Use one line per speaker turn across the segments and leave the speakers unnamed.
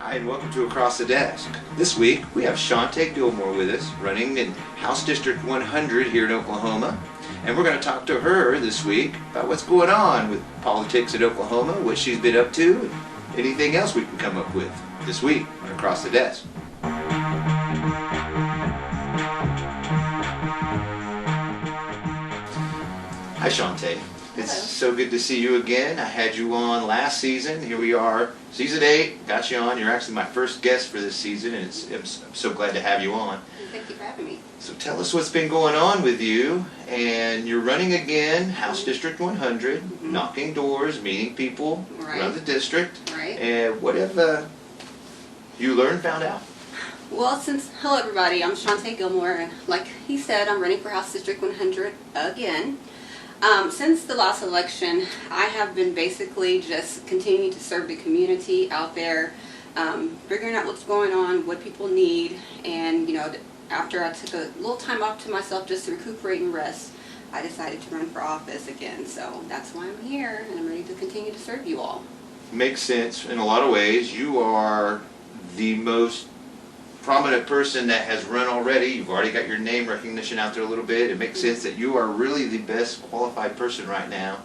Hi, and welcome to Across the Desk. This week, we have Chaunte Gilmore with us, running in House District 100 here in Oklahoma. And we're going to talk to her this week about what's going on with politics in Oklahoma, what she's been up to, and anything else we can come up with this week on Across the Desk. Hi, Chaunte. It's so good to see you again. I had you on last season. Here we are, season 8. Got you on. You're actually my first guest for this season, and I'm so glad to have you on.
Thank you for having me.
So tell us what's been going on with you. And you're running again, House District 100, knocking doors, meeting people around the district.
Right.
And what have you learned, found out?
Well, hello everybody, I'm Chaunte Gilmore, and like he said, I'm running for House District 100 again. Since the last election, I have been basically just continuing to serve the community out there, figuring out what's going on, what people need, and after I took a little time off to myself just to recuperate and rest, I decided to run for office again. So that's why I'm here, and I'm ready to continue to serve you all.
Makes sense in a lot of ways. You are the most prominent person that has run already. You've already got your name recognition out there a little bit. It makes sense that you are really the best qualified person right now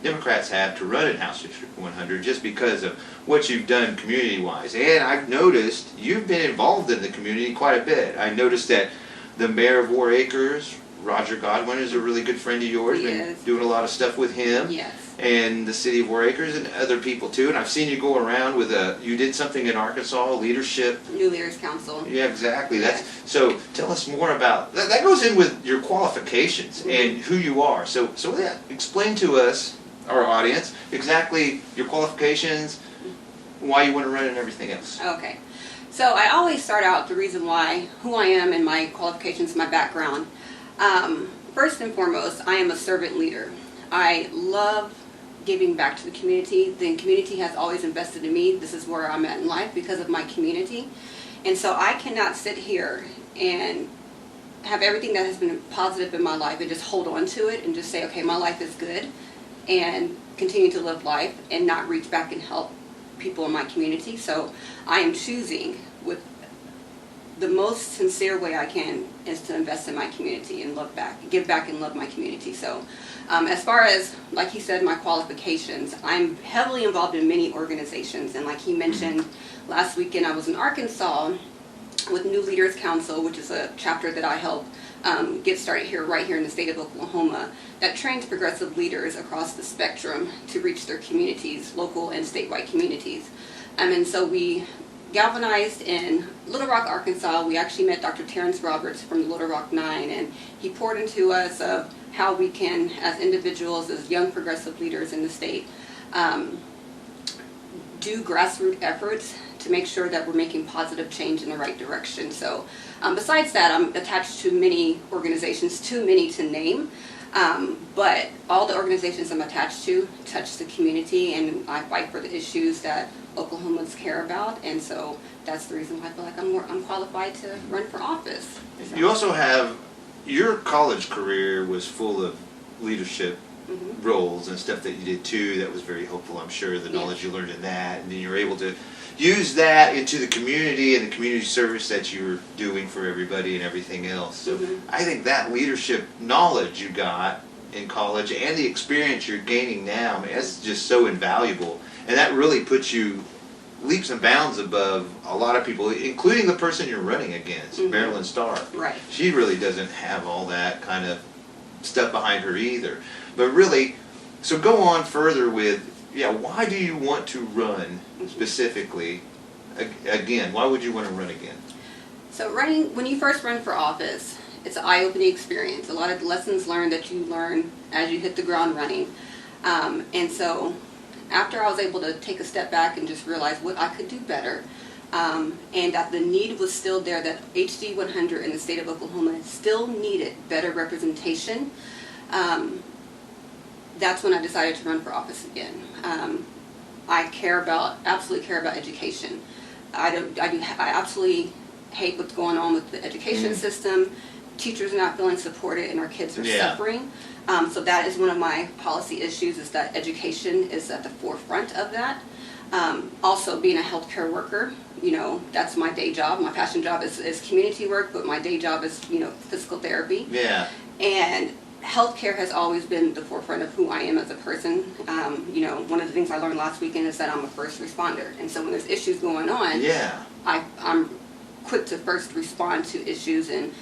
Democrats have to run in House District 100 just because of what you've done community-wise. And I've noticed you've been involved in the community quite a bit. I noticed that the mayor of War Acres, Roger Godwin, is a really good friend of yours. Been doing a lot of stuff with him.
Yes.
And the city of War Acres and other people too. And I've seen you go around with you did something in Arkansas, leadership.
New Leaders Council.
Yeah, exactly. So tell us more about, that goes in with your qualifications and who you are. So explain to us, our audience, exactly your qualifications, why you want to run and everything else.
Okay. So I always start out the reason why, who I am and my qualifications, my background. First and foremost, I am a servant leader. I love giving back to the community. The community has always invested in me. This is where I'm at in life because of my community. And so I cannot sit here and have everything that has been positive in my life and just hold on to it and just say, okay, my life is good, and continue to live life and not reach back and help people in my community. So I am choosing with the most sincere way I can is to invest in my community and give back and love my community. So as far as, like he said, my qualifications, I'm heavily involved in many organizations. And like he mentioned, last weekend I was in Arkansas with New Leaders Council, which is a chapter that I help get started right here in the state of Oklahoma, that trains progressive leaders across the spectrum to reach their communities, local and statewide communities. And so we galvanized in Little Rock, Arkansas. We actually met Dr. Terrence Roberts from the Little Rock 9, and he poured into us of how we can, as individuals, as young progressive leaders in the state, do grassroots efforts to make sure that we're making positive change in the right direction. So besides that, I'm attached to many organizations, too many to name, but all the organizations I'm attached to touch the community, and I fight for the issues that Oklahomans care about, and so that's the reason why I feel like I'm qualified to run for office. So.
You also have, your college career was full of leadership roles and stuff that you did too that was very helpful, I'm sure, the knowledge you learned in that, and then you were able to use that into the community and the community service that you were doing for everybody and everything else. So I think that leadership knowledge you got in college and the experience you're gaining now, that's just so invaluable. And that really puts you leaps and bounds above a lot of people, including the person you're running against, Marilyn Starr.
Right.
She really doesn't have all that kind of stuff behind her either. But really, so go on further with, why do you want to run specifically again? Why would you want to run again?
So when you first run for office, it's an eye-opening experience. A lot of lessons learned that you learn as you hit the ground running. And so after I was able to take a step back and just realize what I could do better, and that the need was still there, that HD 100 in the state of Oklahoma still needed better representation, that's when I decided to run for office again. I absolutely care about education. I absolutely hate what's going on with the education system. Teachers are not feeling supported and our kids are suffering. So that is one of my policy issues, is that education is at the forefront of that. Also being a healthcare worker, that's my day job. My passion job is community work, but my day job is, physical therapy.
Yeah.
And healthcare has always been the forefront of who I am as a person. One of the things I learned last weekend is that I'm a first responder. And so when there's issues going on,
Yeah.
I'm quick to first respond to issues and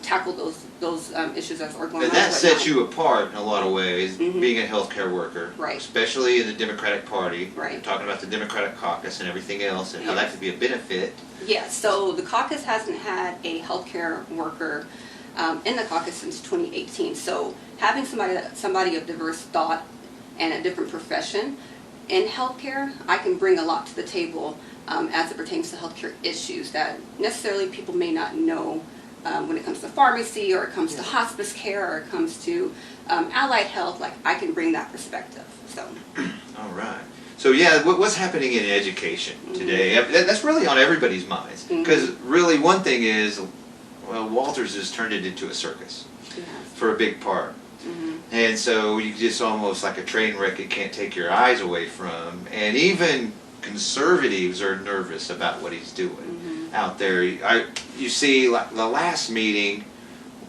tackle those issues as are going on.
And that
right
sets
now.
you apart in a lot of ways,
Mhm.
being a healthcare worker,
Right.
especially in the Democratic Party.
Right.
You're talking about the Democratic caucus and everything else, and how
Yeah.
that could be a benefit.
Yeah, so the caucus hasn't had a healthcare worker in the caucus since 2018. So having somebody of diverse thought and a different profession in healthcare, I can bring a lot to the table as it pertains to healthcare issues that necessarily people may not know when it comes to pharmacy, or it comes to hospice care, or it comes to allied health. Like, I can bring that perspective. So.
All right. So yeah, what's happening in education today? That's really on everybody's minds. Because really, one thing is, well, Walters has turned it into a circus for a big part. And so you just almost like a train wreck it can't take your eyes away from. And even conservatives are nervous about what he's doing out there. You see, like the last meeting,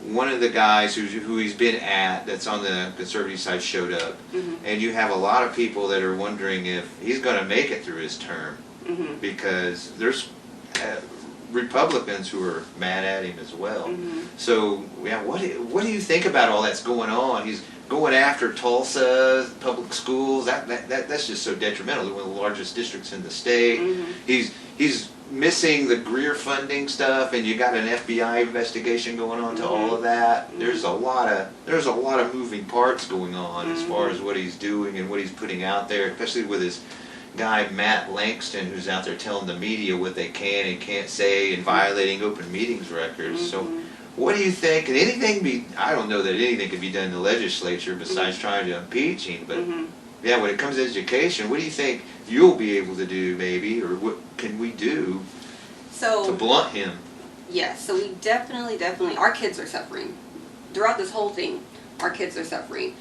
one of the guys who he's been at that's on the conservative side showed up. And you have a lot of people that are wondering if he's going to make it through his term, because there's Republicans who are mad at him as well. So yeah, what do you think about all that's going on? He's going after Tulsa public schools. That's just so detrimental. They're one of the largest districts in the state. He's missing the Greer funding stuff, and you got an FBI investigation going on to all of that. There's a lot of moving parts going on as far as what he's doing and what he's putting out there, especially with his guy Matt Langston, who's out there telling the media what they can and can't say and violating open meetings records. So what do you think? Can I don't know that anything can be done in the legislature besides trying to impeach him, but yeah, when it comes to education, what do you think you'll be able to do, maybe, or what can we do to blunt him?
Yeah, so we definitely, our kids are suffering. Throughout this whole thing, our kids are suffering.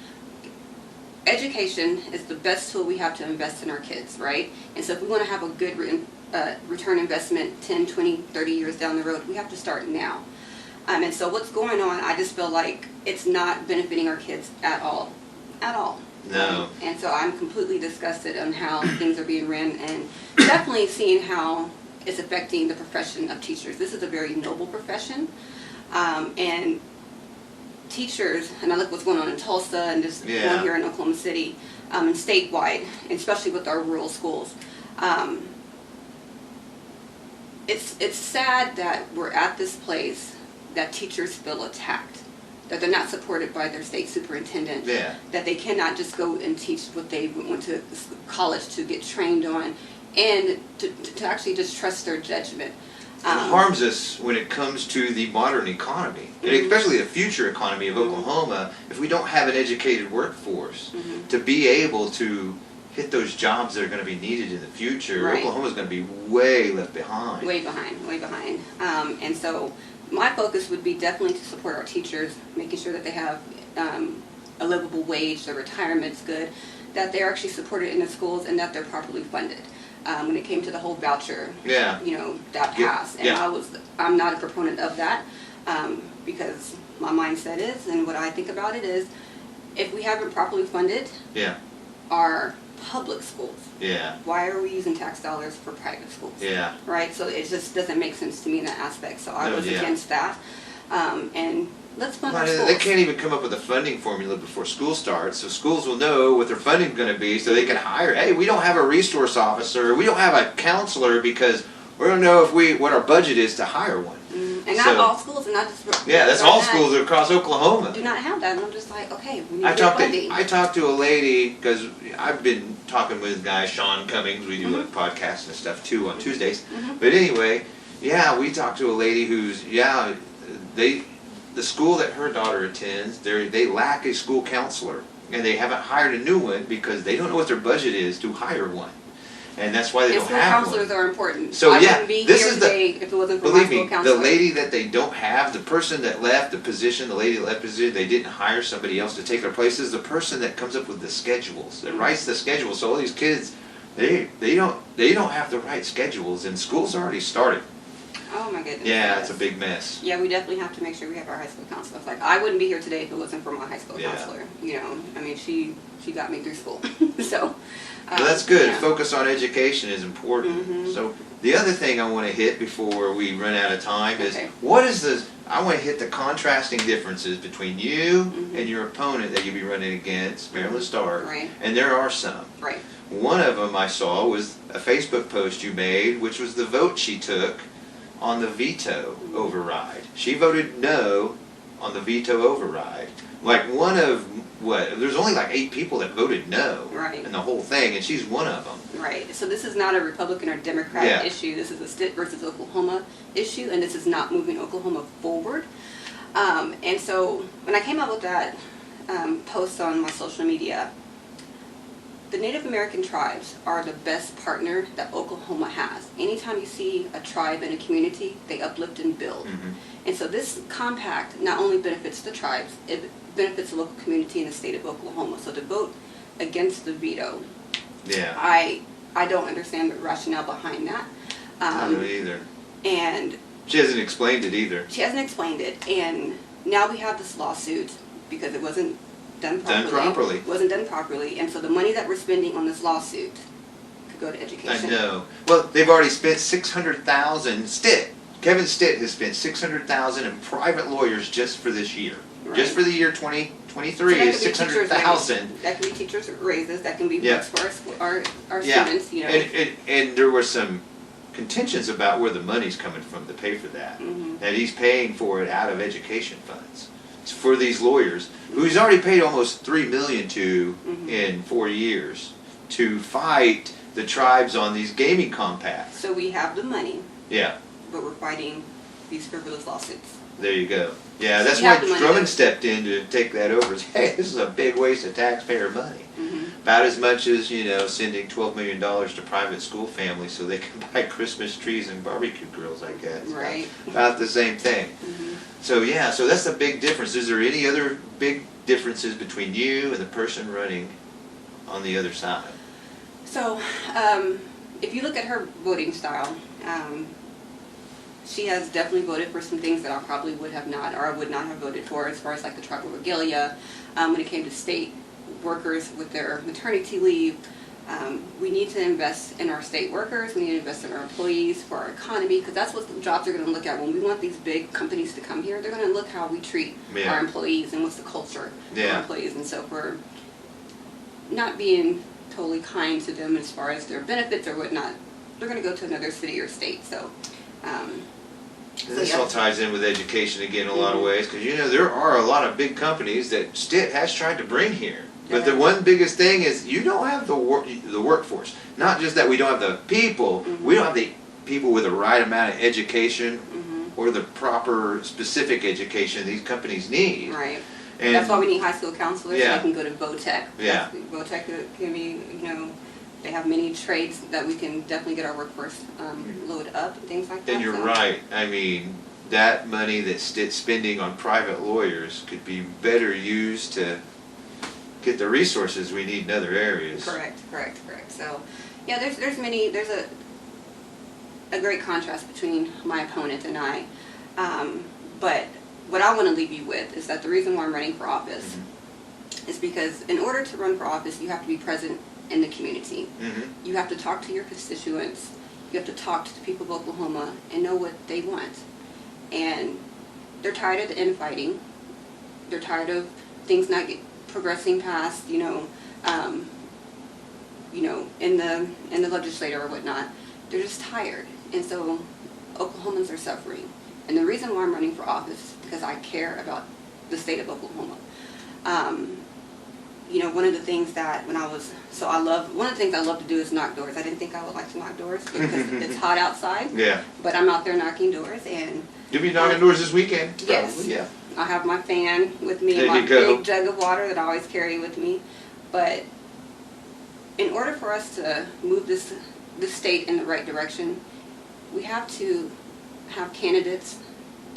Education is the best tool we have to invest in our kids, right? And so if we want to have a good return investment 10, 20, 30 years down the road, we have to start now. And so what's going on, I just feel like it's not benefiting our kids at all. At all.
No.
And so I'm completely disgusted on how things are being ran, and definitely seeing how it's affecting the profession of teachers. This is a very noble profession. And teachers, and I look what's going on in Tulsa and just going here in Oklahoma City, and statewide, especially with our rural schools. It's sad that we're at this place that teachers feel attacked, that they're not supported by their state superintendent, that they cannot just go and teach what they went to college to get trained on, and to actually just trust their judgment.
It harms us when it comes to the modern economy, and especially the future economy of Oklahoma, if we don't have an educated workforce to be able to hit those jobs that are going to be needed in the future. Right. Oklahoma's going to be way left behind.
Way behind. And so my focus would be definitely to support our teachers, making sure that they have a livable wage, their retirement's good, that they're actually supported in the schools, and that they're properly funded. When it came to the whole voucher, that passed. And I'm not a proponent of that, because my mindset is, and what I think about it is, if we haven't properly funded our public schools, why are we using tax dollars for private schools? Right? So it just doesn't make sense to me in that aspect. So I was against that. And let's fund our schools.
They can't even come up with a funding formula before school starts, so schools will know what their funding is going to be, so they can hire. Hey, we don't have a resource officer, we don't have a counselor, because we don't know what our budget is to hire one.
And not all schools, and not just
that's all schools across Oklahoma.
Do not have that, and I'm just like, okay, we need funding.
I talked to a lady, because I've been talking with guy Sean Cummings. We do a podcast and stuff too on Tuesdays. But anyway, we talked to a lady who's the school that her daughter attends, they lack a school counselor, and they haven't hired a new one because they don't know what their budget is to hire one. And that's why they don't have one.
School counselors are important.
So
I wouldn't be here today if it wasn't for my school counselor.
The lady that they don't have, the person that left the position, the lady that left the position, they didn't hire somebody else to take their place, is the person that comes up with the schedules, that writes the schedule. So all these kids They don't have the right schedules, and school's already started.
Oh my goodness.
Yeah,
yes.
it's a big mess.
Yeah, we definitely have to make sure we have our high school counselor. It's like, I wouldn't be here today if it wasn't for my high school
Yeah.
counselor. You know, I mean, she got me through school. So.
Well, that's good.
Yeah.
Focus on education is important.
Mhm.
So the other thing I want to hit before we run out of time is
Okay.
I want to hit the contrasting differences between you
Mhm.
and your opponent that you'll be running against, Marilyn Stark.
Right.
And there are some.
Right.
One of them I saw was a Facebook post you made, which was the vote she took on the veto override. She voted no on the veto override. Like one of there's only like 8 people that voted no
Right.
in the whole thing, and she's one of them.
Right. So this is not a Republican or Democrat
Yeah.
issue. This is a Stitt versus Oklahoma issue, and this is not moving Oklahoma forward. And so when I came up with that post on my social media, the Native American tribes are the best partner that Oklahoma has. Anytime you see a tribe in a community, they uplift and build.
Mhm.
And so this compact not only benefits the tribes, it benefits the local community in the state of Oklahoma. So to vote against the veto,
Yeah.
I don't understand the rationale behind that.
I don't either.
And
She hasn't explained it either.
she hasn't explained it. And now we have this lawsuit because it wasn't done properly.
Done properly.
It wasn't done properly. And so the money that we're spending on this lawsuit could go to education.
I know. Well, they've already spent $600,000. Kevin Stitt has spent $600,000 in private lawyers just for this year.
Right.
Just for the year 2023
that
is
could be teachers'
$600,000.
raises. That can be teachers' raises. That can be
Yeah.
books for our
Yeah.
students. You know.
And there were some contentions about where the money's coming from to pay for that.
Mhm.
That he's paying for it out of education funds. It's for these lawyers, who he's already paid almost $3 million to
Mhm.
in 4 years, to fight the tribes on these gaming compacts.
So we have the money,
Yeah,
but we're fighting these frivolous lawsuits.
there you go. Yeah,
So
that's
we
why
have the money
Drummond
to-
stepped in to take that over. Hey, this is a big waste of taxpayer money.
Mm-hmm.
About as much as, sending $12 million to private school families so they can buy Christmas trees and barbecue grills, I guess.
Right.
About the same thing.
Mm-hmm.
So yeah, so that's a big difference. Is there any other big differences between you and the person running on the other side?
So, if you look at her voting style, she has definitely voted for some things that I probably would have not, or I would not have voted for, as far as like the tribal regalia. When it came to state workers with their maternity leave, we need to invest in our state workers. We need to invest in our employees for our economy, because that's what the jobs are going to look at. When we want these big companies to come here, they're going to look how we treat
Yeah.
our employees and what's the culture of
Yeah.
our employees. And so if we're not being totally kind to them as far as their benefits or whatnot, they're going to go to another city or state. So,
This
yeah.
all ties in with education again in a lot of ways, because there are a lot of big companies that Stitt has tried to bring here. But the
Yeah.
one biggest thing is you don't have the workforce. Not just that we don't have the people, we don't have the people with the right amount of education or the proper specific education these companies need.
right.
And
That's why we need high school counselors.
Yeah.
So they can go to VOTEC.
Yeah.
VOTEC can be, they have many trades that we can definitely get our workforce load up and things like that.
And you're
So-
right. I mean, that money that Stitt's spending on private lawyers could be better used to get the resources we need in other areas.
Correct. So, yeah, there's a great contrast between my opponent and I. But what I want to leave you with is that the reason why I'm running for office is because in order to run for office, you have to be present in the community.
Mm-hmm.
You have to talk to your constituents. You have to talk to the people of Oklahoma and know what they want. And they're tired of the infighting. They're tired of things not progressing past, in the legislature or whatnot. They're just tired. And so Oklahomans are suffering. And the reason why I'm running for office is because I care about the state of Oklahoma. One of the things that one of the things I love to do is knock doors. I didn't think I would like to knock doors because it's hot outside.
Yeah.
But I'm out there knocking doors, and
You'll be knocking doors this weekend?
Yes.
Probably, yeah.
I have my fan with me
There
and my
you go.
big jug of water that I always carry with me. But in order for us to move this state in the right direction, we have to have candidates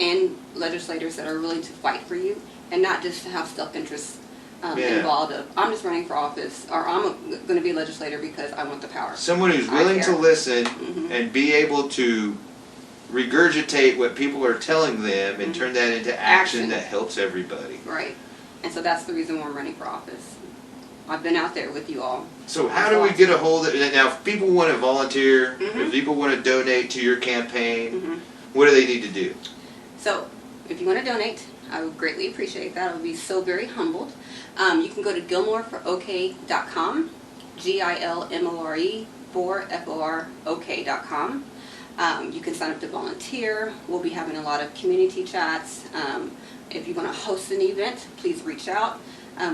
and legislators that are willing to fight for you and not just to have self-interest
Yeah.
involved. I'm just running for office, or I'm going to be a legislator because I want the power.
Someone who's
I
willing to
care.
listen
Mhm.
and be able to regurgitate what people are telling them and turn that into action that helps everybody.
Right. And so that's the reason why I'm running for office. I've been out there with you all.
So how do we get a hold of it? Now, if people want to volunteer, if people want to donate to your campaign, what do they need to do?
So if you want to donate, I would greatly appreciate that. I would be so very humbled. You can go to gilmoreforook.com, GILMORE FOROK.com. You can sign up to volunteer. We'll be having a lot of community chats. If you want to host an event, please reach out.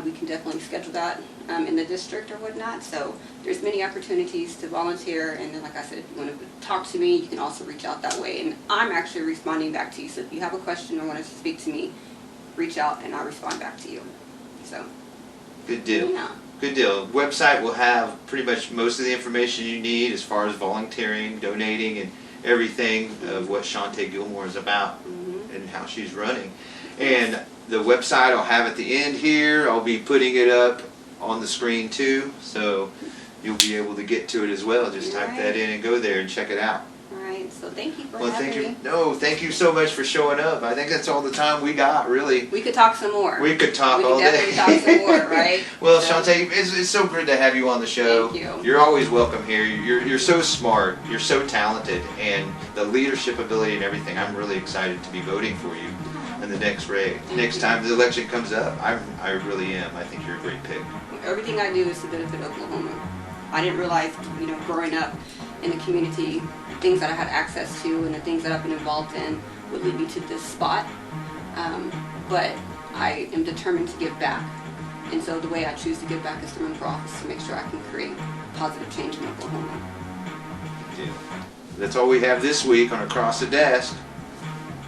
We can definitely schedule that in the district or whatnot. So there's many opportunities to volunteer. And then, like I said, if you want to talk to me, you can also reach out that way. And I'm actually responding back to you. So if you have a question or want to speak to me, reach out and I'll respond back to you. So.
Good deal.
Yeah.
Good deal. Website will have pretty much most of the information you need as far as volunteering, donating, and everything of what Chaunte Gilmore is about and how she's running. And the website I'll have at the end here. I'll be putting it up on the screen too, so you'll be able to get to it as well. Just type that in and go there and check it out.
All right. So thank you for
Well,
having
thank you.
me.
No, thank you so much for showing up. I think that's all the time we got, really.
We could talk some more.
We could talk all
We
day.
could definitely talk some more, right?
Well,
So-
Chaunte, it's so good to have you on the show.
Thank you.
You're always welcome here. You're so smart. You're so talented, and the leadership ability and everything. I'm really excited to be voting for you in the next time the election comes up. I really am. I think you're a great pick.
Everything I do is to benefit Oklahoma. I didn't realize, growing up in the community, things that I had access to and the things that I've been involved in would lead me to this spot. But I am determined to give back. And so the way I choose to give back is to run for office to make sure I can create positive change in Oklahoma.
Yeah. That's all we have this week on Across the Desk.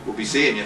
We'll be seeing you.